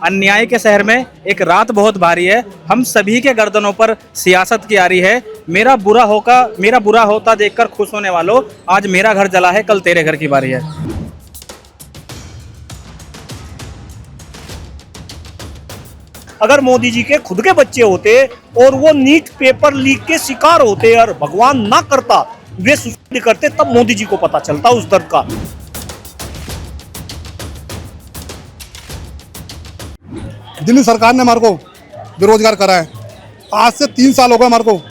अन्याय के शहर में एक रात बहुत भारी है। हम सभी के गर्दनों पर सियासत की आ रही है। मेरा बुरा होता देखकर खुश होने वालों, आज मेरा घर जला है, कल तेरे घर की बारी है। अगर मोदी जी के खुद के बच्चे होते और वो नीट पेपर लीक के शिकार होते और भगवान ना करता वे सुसाइड करते, तब मोदी जी को पता चलता उस दर्द का। दिल्ली सरकार ने हमारे को बेरोजगार करा है। आज से 3 साल हो गए हमारे को।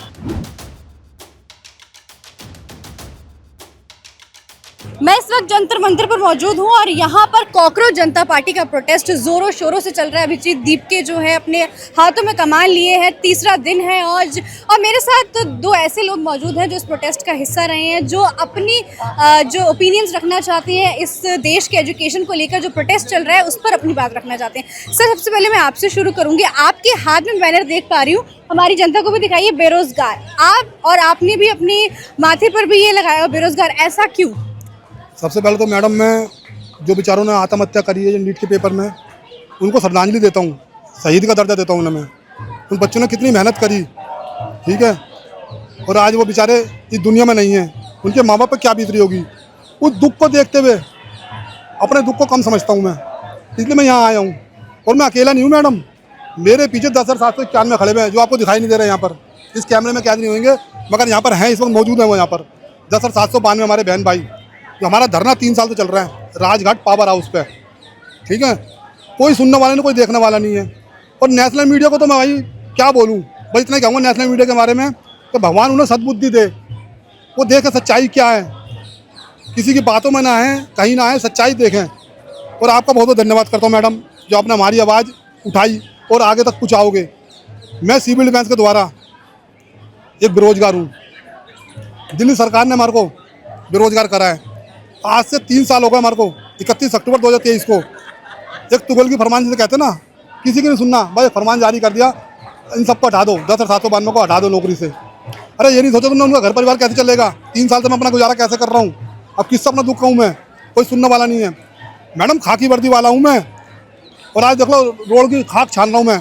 मैं इस वक्त जंतर मंतर पर मौजूद हूँ और यहाँ पर कॉकरोच जनता पार्टी का प्रोटेस्ट जोरों शोरों से चल रहा है। अभिजीत दीपके जो है अपने हाथों में कमान लिए हैं, तीसरा दिन है आज। और मेरे साथ तो 2 ऐसे लोग मौजूद हैं जो इस प्रोटेस्ट का हिस्सा रहे हैं, जो अपनी जो ओपिनियंस रखना चाहते हैं इस देश के एजुकेशन को लेकर। जो प्रोटेस्ट चल रहा है उस पर अपनी बात रखना चाहते हैं। सर, सबसे पहले मैं आपसे शुरू करूँगी। आपके हाथ में बैनर देख पा रही हूँ, हमारी जनता को भी दिखाइए, बेरोजगार। आपने भी अपनी माथे पर भी ये लगाया बेरोजगार, ऐसा क्यों? सबसे पहले तो मैडम, मैं जो बेचारों ने आत्महत्या करी है नीट के पेपर में, उनको श्रद्धांजलि देता हूँ, शहीद का दर्जा देता हूँ उन्हें। मैं उन बच्चों ने कितनी मेहनत करी, ठीक है, और आज वो बेचारे इस दुनिया में नहीं हैं। उनके माँ बाप पर क्या बीत रही होगी। उस दुख को देखते हुए अपने दुख को कम समझता हूँ मैं, इसलिए मैं यहाँ आया हूँ। और मैं अकेला नहीं हूँ मैडम, मेरे पीछे 10,791 खड़े हुए हैं जो आपको दिखाई नहीं दे रहे। यहाँ पर इस कैमरे में कैद नहीं होंगे, मगर यहाँ पर हैं, इस वक्त मौजूद हैं वो। यहाँ पर 10,792 हमारे बहन भाई। जो हमारा धरना 3 साल से चल रहा है राजघाट पावर हाउस पे, ठीक है, कोई सुनने वाला नहीं, कोई देखने वाला नहीं है। और नेशनल मीडिया को तो मैं भाई क्या बोलूँ, भाई इतना ही कहूँगा नेशनल मीडिया के बारे में कि भगवान उन्हें सद्बुद्धि दे, वो देखें सच्चाई क्या है, किसी की बातों में ना है, कहीं ना है, सच्चाई देखें। और आपका बहुत बहुत धन्यवाद करता हूँ मैडम, जो आपने हमारी आवाज़ उठाई और आगे तक पहुँचाओगे। मैं सिविल डिफेंस के द्वारा एक बेरोजगार हूँ। दिल्ली सरकार ने हमारे को बेरोजगार करा है। आज से 3 साल हो गए हमारे को। 31 अक्टूबर 2023 को एक तुगल की फरमान जिसे कहते हैं ना, किसी की नहीं सुनना, भाई फरमान जारी कर दिया, इन सबको हटा दो, 10,792 को हटा दो नौकरी से। अरे ये नहीं सोचा तुमने उनका घर परिवार कैसे चलेगा, 3 साल से मैं अपना गुजारा कैसे कर रहा हूँ, अब किससे अपना दुख कहूँ मैं, कोई सुनने वाला नहीं है। मैडम खाकी वर्दी वाला हूँ मैं, और आज देख लो रोड की खाक छान रहा हूँ मैं।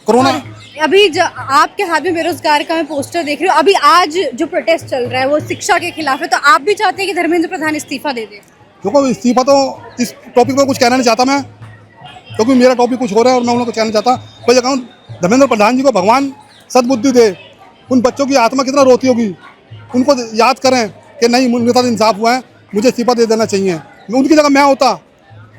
कोरोना अभी जो आपके हाथ में बेरोजगार का मैं पोस्टर देख रही हूँ, अभी आज जो प्रोटेस्ट चल रहा है वो शिक्षा के खिलाफ है, तो आप भी चाहते हैं कि धर्मेंद्र प्रधान इस्तीफा दे दे? देखो, इस्तीफा तो इस टॉपिक पर कुछ कहना नहीं चाहता मैं, क्योंकि मेरा टॉपिक कुछ हो रहा है और मैं उन्हें कुछ कहना चाहता। भाई कहूँ धर्मेंद्र प्रधान जी को भगवान सद्बुद्धि दे। उन बच्चों की आत्मा कितना रोती होगी, उनको याद करें कि नहीं उनके साथ इंसाफ हुआ है, मुझे इस्तीफा दे देना चाहिए। उनकी जगह मैं होता,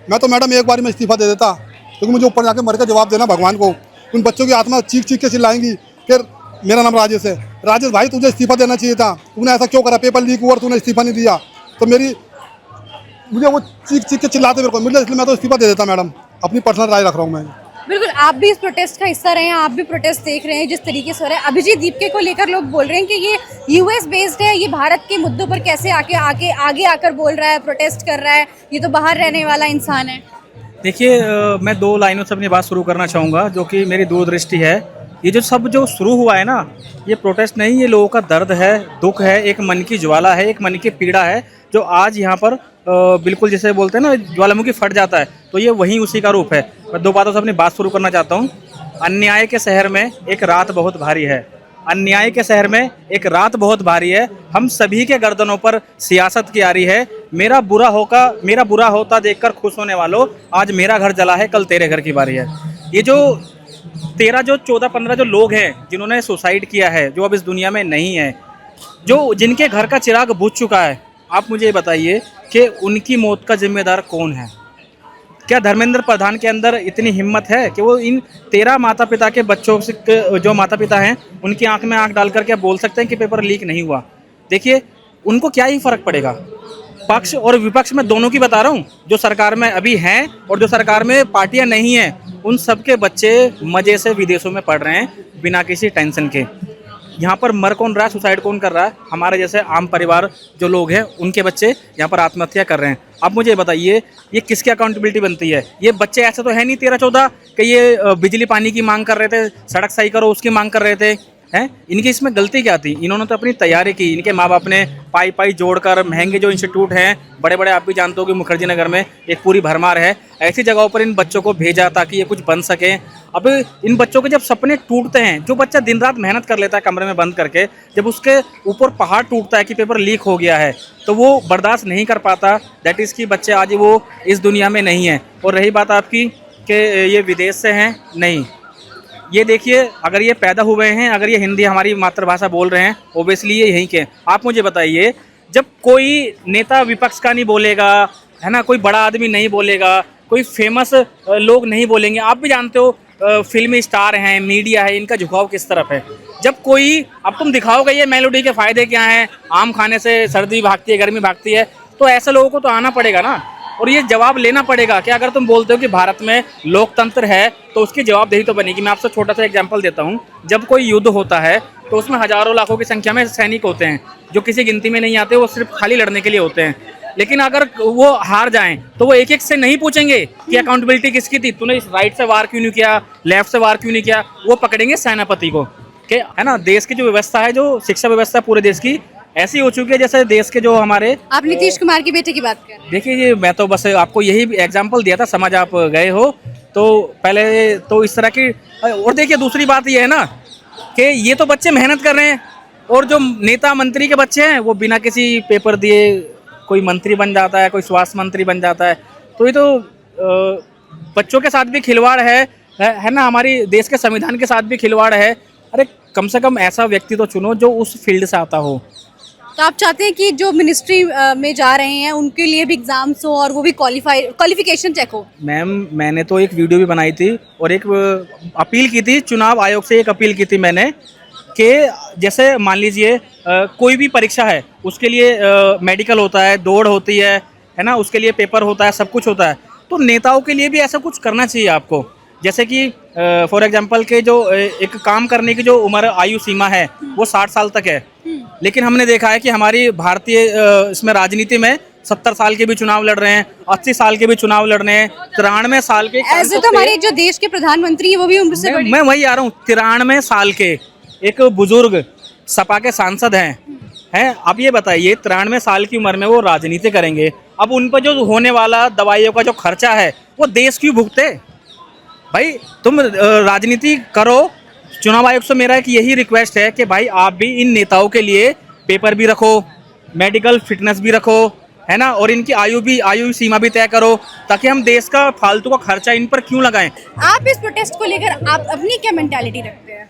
मैं तो मैडम एक बार में इस्तीफा दे देता, क्योंकि मुझे ऊपर जाके मर के जवाब देना भगवान को। उन बच्चों की आत्मा चीख चीख के चिल्लाएंगी कि मेरा नाम राजेश है, राजेश भाई तुझे इस्तीफा देना चाहिए था, तूने ऐसा क्यों करा, पेपर लीक हुआ और तूने इस्तीफा नहीं दिया। तो मुझे वो चीख चीख के चिल्लाते मेरे को मिले, इसलिए मैं तो इस्तीफा दे देता मैडम। अपनी पर्सनल राय रख रहा हूँ मैं। बिल्कुल, आप भी इस प्रोटेस्ट का हिस्सा रहे हैं, आप भी प्रोटेस्ट देख रहे हैं जिस तरीके से हो रहा है। अभिजीत दीपके को लेकर लोग बोल रहे हैं कि ये यूएस बेस्ड है, ये भारत के मुद्दों पर कैसे आगे आकर बोल रहा है, प्रोटेस्ट कर रहा है, ये तो बाहर रहने वाला इंसान है। देखिए, मैं 2 लाइनों से अपनी बात शुरू करना चाहूँगा, जो कि मेरी दूरदृष्टि है। ये जो शुरू हुआ है ना, ये प्रोटेस्ट नहीं, ये लोगों का दर्द है, दुख है, एक मन की ज्वाला है, एक मन की पीड़ा है, जो आज यहाँ पर बिल्कुल जैसे बोलते हैं ना ज्वालामुखी फट जाता है, तो ये वही उसी का रूप है। मैं 2 बातों से अपनी बात शुरू करना चाहता हूँ। अन्याय के शहर में एक रात बहुत भारी है। अन्याय के शहर में एक रात बहुत भारी है। हम सभी के गर्दनों पर सियासत की आ रही है। मेरा बुरा होता देखकर खुश होने वालों, आज मेरा घर जला है, कल तेरे घर की बारी है। ये जो 14-15 जो लोग हैं जिन्होंने सुसाइड किया है, जो अब इस दुनिया में नहीं है, जिनके घर का चिराग बुझ चुका है, आप मुझे ये बताइए कि उनकी मौत का जिम्मेदार कौन है? क्या धर्मेंद्र प्रधान के अंदर इतनी हिम्मत है कि वो इन 13 माता पिता के बच्चों से, जो माता पिता हैं, उनकी आंख में आंख डाल करके बोल सकते हैं कि पेपर लीक नहीं हुआ? देखिए, उनको क्या ही फर्क पड़ेगा। पक्ष और विपक्ष में दोनों की बता रहा हूँ, जो सरकार में अभी हैं और जो सरकार में पार्टियां नहीं हैं, उन सबके बच्चे मज़े से विदेशों में पढ़ रहे हैं बिना किसी टेंशन के। यहाँ पर मर कौन रहा है, सुसाइड कौन कर रहा है? हमारे जैसे आम परिवार जो लोग हैं, उनके बच्चे यहाँ पर आत्महत्या कर रहे हैं। अब मुझे बताइए, ये किसकी अकाउंटेबिलिटी बनती है? ये बच्चे ऐसे तो है नहीं 13-14 कि ये बिजली पानी की मांग कर रहे थे, सड़क सही करो उसकी मांग कर रहे थे, हैं। इनकी इसमें गलती क्या थी? इन्होंने तो अपनी तैयारी की, इनके माँ बाप ने पाई पाई जोड़कर महंगे जो इंस्टीट्यूट हैं बड़े बड़े, आप भी जानते हो कि मुखर्जी नगर में एक पूरी भरमार है, ऐसी जगहों पर इन बच्चों को भेजा ताकि ये कुछ बन सकें। अब इन बच्चों के जब सपने टूटते हैं, जो बच्चा दिन रात मेहनत कर लेता है कमरे में बंद करके, जब उसके ऊपर पहाड़ टूटता है कि पेपर लीक हो गया है, तो वो बर्दाश्त नहीं कर पाता। दैट इज़ कि बच्चे आज वो इस दुनिया में नहीं हैं। और रही बात आपकी कि ये विदेश से हैं, नहीं, ये देखिए, अगर ये पैदा हुए हैं, अगर ये हिंदी हमारी मातृभाषा बोल रहे हैं, ओबियसली ये यहीं के। आप मुझे बताइए, जब कोई नेता विपक्ष का नहीं बोलेगा, है ना, कोई बड़ा आदमी नहीं बोलेगा, कोई फेमस लोग नहीं बोलेंगे, आप भी जानते हो फिल्मी स्टार हैं, मीडिया है, इनका झुकाव किस तरफ है। जब कोई, अब तुम दिखाओगे ये मेलोडी के फ़ायदे क्या हैं, आम खाने से सर्दी भागती है, गर्मी भागती है, तो ऐसे लोगों को तो आना पड़ेगा ना, और ये जवाब लेना पड़ेगा कि अगर तुम बोलते हो कि भारत में लोकतंत्र है तो उसकी जवाबदेही तो बनेगी। मैं आपसे छोटा सा एग्जांपल देता हूँ। जब कोई युद्ध होता है तो उसमें हज़ारों लाखों की संख्या में सैनिक होते हैं, जो किसी गिनती में नहीं आते, वो सिर्फ खाली लड़ने के लिए होते हैं। लेकिन अगर वो हार जाएं तो वो एक एक से नहीं पूछेंगे कि अकाउंटेबिलिटी किसकी थी, तूने इस राइट से वार क्यों नहीं किया, लेफ्ट से वार क्यों नहीं किया। वो पकड़ेंगे सेनापति को, कि है ना, देश की जो व्यवस्था है, जो शिक्षा व्यवस्था पूरे देश की ऐसी हो चुकी है जैसे देश के जो हमारे, आप नीतीश कुमार के बेटे की बात कर रहे हैं। देखिए ये मैं तो बस आपको यही एग्जांपल दिया था, समझ आप गए हो। तो पहले तो इस तरह की, और देखिए दूसरी बात ये है ना कि ये तो बच्चे मेहनत कर रहे हैं, और जो नेता मंत्री के बच्चे हैं वो बिना किसी पेपर दिए कोई मंत्री बन जाता है, कोई स्वास्थ्य मंत्री बन जाता है। तो ये तो बच्चों के साथ भी खिलवाड़ है ना, हमारी देश के संविधान के साथ भी खिलवाड़ है। अरे कम से कम ऐसा व्यक्ति तो चुनो जो उस फील्ड से आता हो। तो आप चाहते हैं कि जो मिनिस्ट्री में जा रहे हैं उनके लिए भी एग्जाम्स हो और वो भी क्वालिफिकेशन चेक हो? मैम, मैंने तो एक वीडियो भी बनाई थी और एक अपील की थी, चुनाव आयोग से एक अपील की थी मैंने, कि जैसे मान लीजिए कोई भी परीक्षा है, उसके लिए मेडिकल होता है, दौड़ होती है ना, उसके लिए पेपर होता है, सब कुछ होता है। तो नेताओं के लिए भी ऐसा कुछ करना चाहिए आपको। जैसे कि फॉर एग्जांपल के जो एक काम करने की जो उम्र आयु सीमा है वो 60 साल तक है, लेकिन हमने देखा है कि हमारी भारतीय इसमें राजनीति में 70 साल के भी चुनाव लड़ रहे हैं, 80 साल के भी चुनाव लड़ रहे हैं, 93 साल के। ऐसे तो हमारे जो देश के प्रधानमंत्री हैं वो भी उम्र से बड़े। मैं वही आ रहा हूँ, 93 साल के एक बुजुर्ग सपा के सांसद हैं। अब ये बताइए, 93 साल की उम्र में वो राजनीति करेंगे, अब उन पर जो होने वाला दवाइयों का जो खर्चा है वो देश क्यों भुगते? भाई तुम राजनीति करो। चुनाव आयोग से मेरा एक यही रिक्वेस्ट है कि भाई आप भी इन नेताओं के लिए पेपर भी रखो, मेडिकल फिटनेस भी रखो, है ना, और इनकी आयु सीमा भी तय करो, ताकि हम देश का फालतू का खर्चा इन पर क्यों लगाएं। आप इस प्रोटेस्ट को लेकर आप अपनी क्या मेंटालिटी रखते हैं?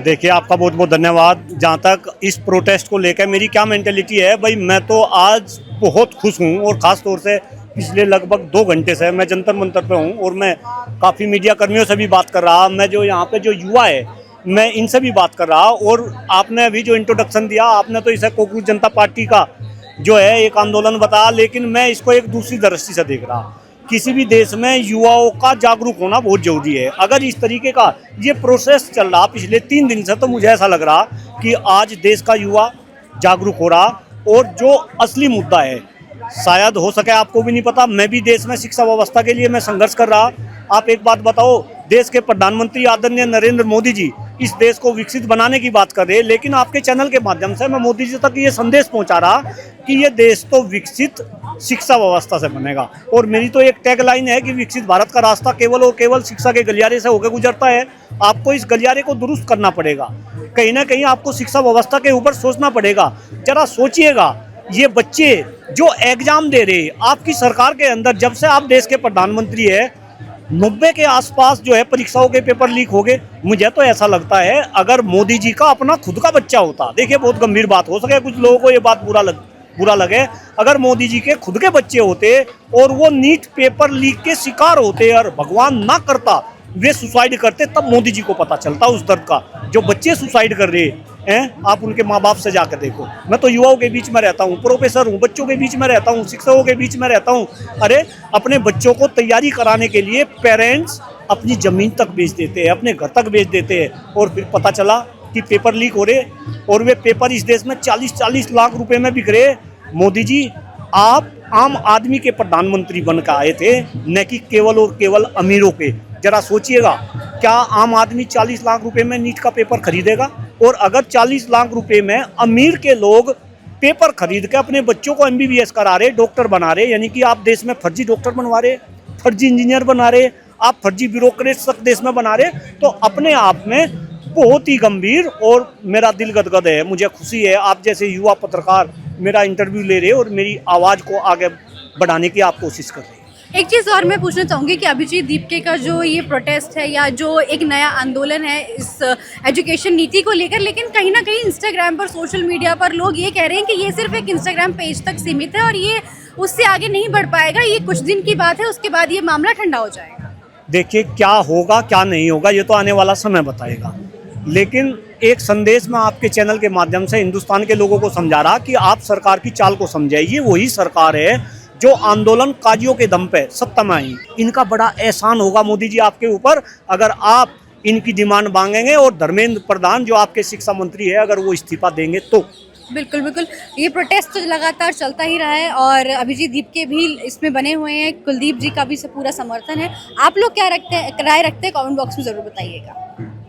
देखिए, आपका बहुत बहुत धन्यवाद। जहाँ तक इस प्रोटेस्ट को लेकर मेरी क्या मेंटालिटी है, भाई मैं तो आज बहुत खुश हूँ, और ख़ास तौर से पिछले लगभग 2 घंटे से मैं जंतर मंतर पे हूँ, और मैं काफ़ी मीडिया कर्मियों से भी बात कर रहा, मैं जो यहाँ पे जो युवा है मैं इनसे भी बात कर रहा। और आपने अभी जो इंट्रोडक्शन दिया, आपने तो इसे कॉकरोच जनता पार्टी का जो है एक आंदोलन बताया, लेकिन मैं इसको एक दूसरी दृष्टि से देख रहा। किसी भी देश में युवाओं का जागरूक होना बहुत जरूरी है। अगर इस तरीके का ये प्रोसेस चल रहा पिछले 3 दिन से, तो मुझे ऐसा लग रहा कि आज देश का युवा जागरूक हो रहा, और जो असली मुद्दा है, शायद हो सके आपको भी नहीं पता, मैं भी देश में शिक्षा व्यवस्था के लिए मैं संघर्ष कर रहा। आप एक बात बताओ, देश के प्रधानमंत्री आदरणीय नरेंद्र मोदी जी इस देश को विकसित बनाने की बात कर रहे हैं, लेकिन आपके चैनल के माध्यम से मैं मोदी जी तक ये संदेश पहुंचा रहा कि ये देश तो विकसित शिक्षा व्यवस्था से बनेगा। और मेरी तो एक टैगलाइन है कि विकसित भारत का रास्ता केवल और केवल शिक्षा के गलियारे से होकर गुजरता है। आपको इस गलियारे को दुरुस्त करना पड़ेगा, कहीं ना कहीं आपको शिक्षा व्यवस्था के ऊपर सोचना पड़ेगा। जरा सोचिएगा, ये बच्चे जो एग्जाम दे रहे, आपकी सरकार के अंदर जब से आप देश के प्रधानमंत्री है, 90 के आसपास जो है परीक्षाओं के पेपर लीक हो गए। मुझे तो ऐसा लगता है अगर मोदी जी का अपना खुद का बच्चा होता, देखिए बहुत गंभीर बात हो सके, कुछ लोगों को ये बात बुरा लगे, अगर मोदी जी के खुद के बच्चे होते और वो नीट पेपर लीक के शिकार होते और भगवान ना करता वे सुसाइड करते, तब मोदी जी को पता चलता उस दर्द का। जो बच्चे सुसाइड कर रहे हैं, आप उनके माँ बाप से जाकर देखो। मैं तो युवाओं के बीच में रहता हूँ, प्रोफेसर हूँ, बच्चों के बीच में रहता हूँ, शिक्षकों के बीच में रहता हूँ। अरे अपने बच्चों को तैयारी कराने के लिए पेरेंट्स अपनी ज़मीन तक बेच देते हैं, अपने घर तक बेच देते हैं, और फिर पता चला कि पेपर लीक हो रहे, और वे पेपर इस देश में 40-40 लाख रुपए में बिक रहे। मोदी जी, आप आम आदमी के प्रधानमंत्री बनकर आए थे, न कि केवल और केवल अमीरों के। जरा सोचिएगा, क्या आम आदमी 40 लाख रुपए में नीट का पेपर खरीदेगा? और अगर 40 लाख रुपए में अमीर के लोग पेपर खरीद के अपने बच्चों को MBBS करा रहे, डॉक्टर बना रहे, यानी कि आप देश में फर्जी डॉक्टर बनवा रहे, फर्जी इंजीनियर बना रहे, आप फर्जी ब्यूरोक्रेट तक देश में बना रहे, तो अपने आप में बहुत ही गंभीर और मेरा दिल गदगद है। मुझे खुशी है आप जैसे युवा पत्रकार मेरा इंटरव्यू ले रहे और मेरी आवाज़ को आगे बढ़ाने की आप कोशिश कर रहे हैं। एक चीज़ और मैं पूछना चाहूँगी कि अभिजीत दीपके का जो ये प्रोटेस्ट है या जो एक नया आंदोलन है इस एजुकेशन नीति को लेकर, लेकिन कहीं ना कहीं इंस्टाग्राम पर, सोशल मीडिया पर लोग ये कह रहे हैं कि ये सिर्फ एक इंस्टाग्राम पेज तक सीमित है और ये उससे आगे नहीं बढ़ पाएगा, ये कुछ दिन की बात है, उसके बाद ये मामला ठंडा हो जाएगा। देखिए क्या होगा क्या नहीं होगा ये तो आने वाला समय बताएगा, लेकिन एक संदेश मैं आपके चैनल के माध्यम से हिंदुस्तान के लोगों को समझा रहा कि आप सरकार की चाल को समझाइए। वही सरकार है जो आंदोलनकारियों के दम पे सत्ता में आई। इनका बड़ा एहसान होगा मोदी जी आपके ऊपर अगर आप इनकी डिमांड मांगेंगे और धर्मेंद्र प्रधान जो आपके शिक्षा मंत्री है अगर वो इस्तीफा देंगे तो। बिल्कुल बिल्कुल, ये प्रोटेस्ट तो लगातार चलता ही रहा है और अभिजीत दीपके भी इसमें बने हुए हैं, कुलदीप जी का भी पूरा समर्थन है। आप लोग क्या राय रखते हैं कमेंट बॉक्स में ज़रूर बताइएगा।